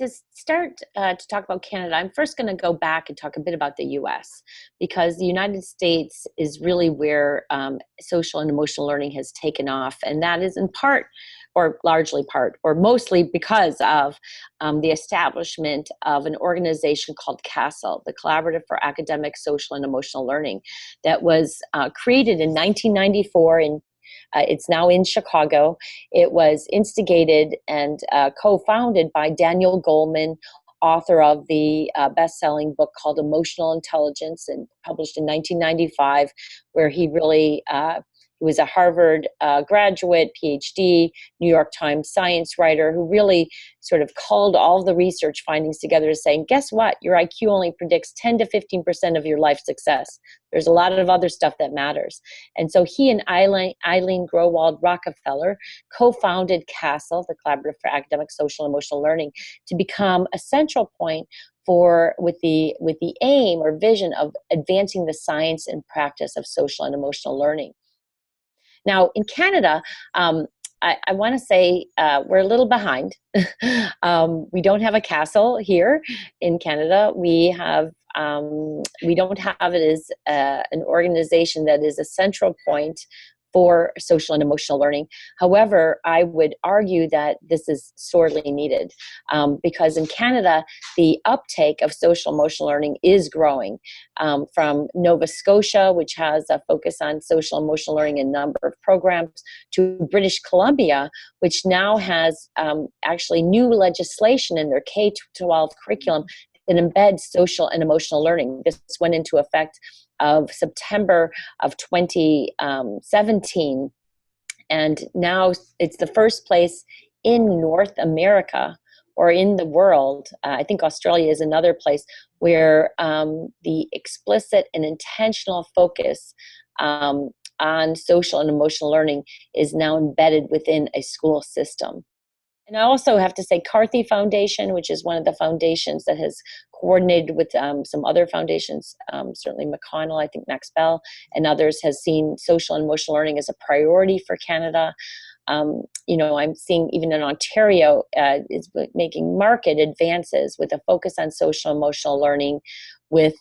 to start to talk about Canada, I'm first going to go back and talk a bit about the US, because the United States is really where social and emotional learning has taken off. And that is in part, or largely part, or mostly because of the establishment of an organization called CASEL, the Collaborative for Academic, Social, and Emotional Learning, that was created in 1994 in it's now in Chicago. It was instigated and co-founded by Daniel Goleman, author of the best-selling book called Emotional Intelligence, and published in 1995, where he really he was a Harvard graduate, PhD, New York Times science writer, who really sort of culled all the research findings together to say, guess what? Your IQ only predicts 10 to 15% of your life success. There's a lot of other stuff that matters. And so he and Eileen Growald Rockefeller co-founded CASEL, the Collaborative for Academic, Social, and Emotional Learning, to become a central point with the aim or vision of advancing the science and practice of social and emotional learning. Now, in Canada, I want to say we're a little behind. We don't have a CASEL here in Canada. We don't have it as an organization that is a central point for social and emotional learning. However, I would argue that this is sorely needed because in Canada, the uptake of social emotional learning is growing from Nova Scotia, which has a focus on social emotional learning in a number of programs, to British Columbia, which now has actually new legislation in their K-12 curriculum that embeds social and emotional learning. This went into effect of September of 2017. And now it's the first place in North America or in the world, I think Australia is another place, where the explicit and intentional focus on social and emotional learning is now embedded within a school system. And I also have to say Carthy Foundation, which is one of the foundations that has coordinated with some other foundations, certainly McConnell, I think Max Bell, and others, has seen social and emotional learning as a priority for Canada. I'm seeing even in Ontario is making marked advances with a focus on social and emotional learning, with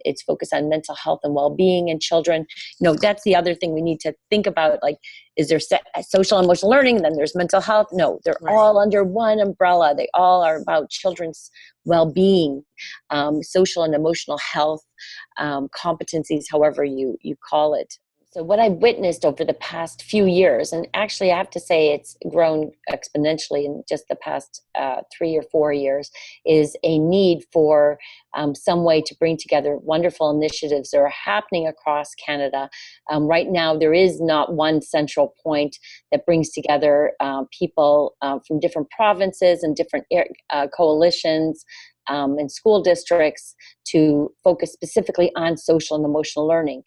its focus on mental health and well-being in children. That's the other thing we need to think about. Like, is there social and emotional learning, and then there's mental health? No, they're all under one umbrella. They all are about children's well-being, social and emotional health, competencies, however you call it. So what I've witnessed over the past few years, and actually I have to say it's grown exponentially in just the past 3 or 4 years, is a need for some way to bring together wonderful initiatives that are happening across Canada. Right now, there is not one central point that brings together people from different provinces and different coalitions and school districts to focus specifically on social and emotional learning.